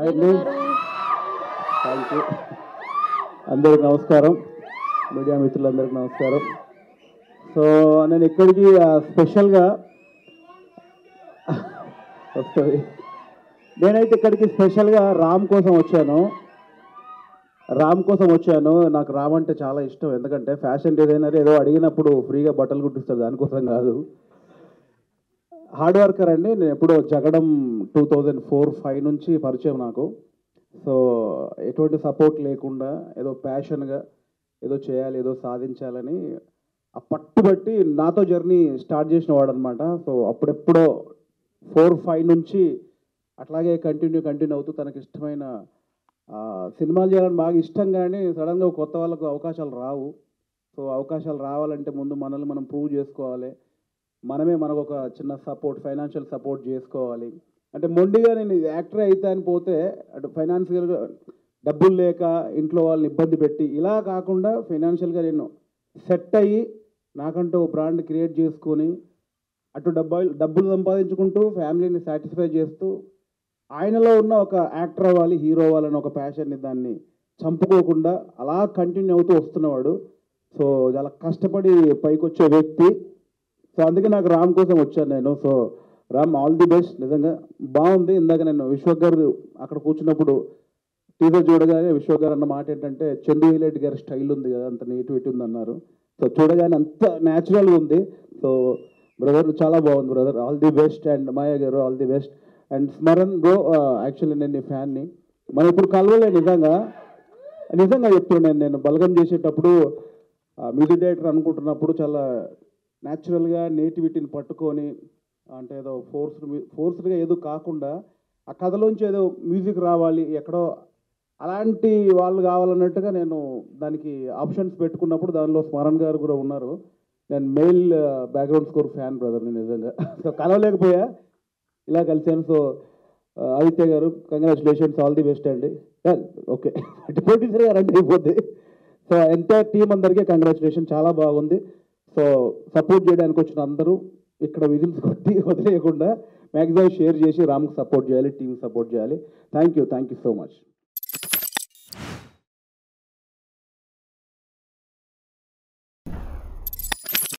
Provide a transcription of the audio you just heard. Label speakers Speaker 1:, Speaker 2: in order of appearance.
Speaker 1: అండి. Thank you. అందరికి నమస్కారం, మీడియా మిత్రులందరికీ నమస్కారం. సో నేను ఇక్కడికి స్పెషల్గా వస్తుంది. నేనైతే ఇక్కడికి స్పెషల్గా రామ్ కోసం వచ్చాను. నాకు రామ్ అంటే చాలా ఇష్టం. ఎందుకంటే ఫ్యాషన్ డిజైనర్ ఏదో అడిగినప్పుడు ఫ్రీగా బట్టలు కుట్టిస్తాడు, దానికోసం కాదు. హార్డ్ వర్కర్ అండి. నేను ఎప్పుడో జగడం 2004-05 నుంచి పరిచయం నాకు. సో ఎటువంటి సపోర్ట్ లేకుండా ఏదో ప్యాషన్గా ఏదో చేయాలి, ఏదో సాధించాలని ఆ పట్టుబట్టి నాతో జర్నీ స్టార్ట్ చేసిన వాడు అనమాట. సో అప్పుడెప్పుడో 4-5 నుంచి అట్లాగే కంటిన్యూ అవుతూ తనకి ఇష్టమైన సినిమాలు చేయాలని బాగా ఇష్టం, కానీ సడన్గా కొత్త వాళ్ళకు అవకాశాలు రావు. సో అవకాశాలు రావాలంటే ముందు మనల్ని మనం ప్రూవ్ చేసుకోవాలి. మనకు ఒక చిన్న సపోర్ట్, ఫైనాన్షియల్ సపోర్ట్ చేసుకోవాలి. అంటే మొండిగా నేను యాక్టర్ అయితే అని పోతే అటు ఫైనాన్షియల్గా డబ్బులు లేక ఇంట్లో వాళ్ళని ఇబ్బంది పెట్టి ఇలా కాకుండా ఫైనాన్షియల్గా నేను సెట్ అయ్యి నాకంటూ బ్రాండ్ క్రియేట్ చేసుకొని అటు డబ్బులు సంపాదించుకుంటూ ఫ్యామిలీని సాటిస్ఫై చేస్తూ ఆయనలో ఉన్న ఒక యాక్టర్ అవ్వాలి, హీరో అవ్వాలని ఒక ప్యాషన్ని దాన్ని చంపుకోకుండా అలా కంటిన్యూ అవుతూ వస్తున్నవాడు. సో చాలా కష్టపడి పైకి వచ్చే వ్యక్తి. సో అందుకే నాకు రామ్ కోసం వచ్చాను నేను. So Ram, all the best. నిజంగా బాగుంది. ఇందాక నేను విశ్వక్ గారు అక్కడ కూర్చున్నప్పుడు టీజర్ చూడగానే విశ్వక్ గారు అన్న మాట ఏంటంటే చందు హైలైట్ గారి స్టైల్ ఉంది కదా, అంత నేటివిటీ ఉంది అన్నారు. సో చూడగానే అంత న్యాచురల్గా ఉంది. సో బ్రదర్ చాలా బాగుంది brother, all the best. And Maya గారు all the best. And Smaran bro, actually నేను నీ ఫ్యాన్ని. మనం ఇప్పుడు కలవలే. నిజంగా చెప్తున్నాను. నేను బలగం చేసేటప్పుడు మ్యూజిక్ డైరెక్టర్ అనుకుంటున్నప్పుడు చాలా న్యాచురల్గా నేటివిటీని పట్టుకొని, అంటే ఏదో ఫోర్స్డ్గా ఏదో కాకుండా ఆ కథలోంచి ఏదో మ్యూజిక్ రావాలి, ఎక్కడో అలాంటి వాళ్ళు కావాలన్నట్టుగా నేను దానికి ఆప్షన్స్ పెట్టుకున్నప్పుడు దానిలో స్మరణ్ గారు కూడా ఉన్నారు. నేను mail background score fan brother నేను నిజంగా. సో కలవలేకపోయా, ఇలా కలిశాను. సో ఆదిత్య గారు కంగ్రాచులేషన్స్, ఆల్ ది బెస్ట్ అండి. ఓకే, ప్రొడ్యూసర్ గారు అంటే అయిపోద్ది. సో ఎంటైర్ టీం అందరికీ కంగ్రాచులేషన్, చాలా బాగుంది. సో సపోర్ట్ చేయడానికి వచ్చిన అందరూ ఇక్కడ విజిల్స్ కొట్టి వదిలేయకుండా మ్యాక్సిమం షేర్ చేసి రామ్కి సపోర్ట్ చేయాలి, టీంకి సపోర్ట్ చేయాలి. Thank you so much.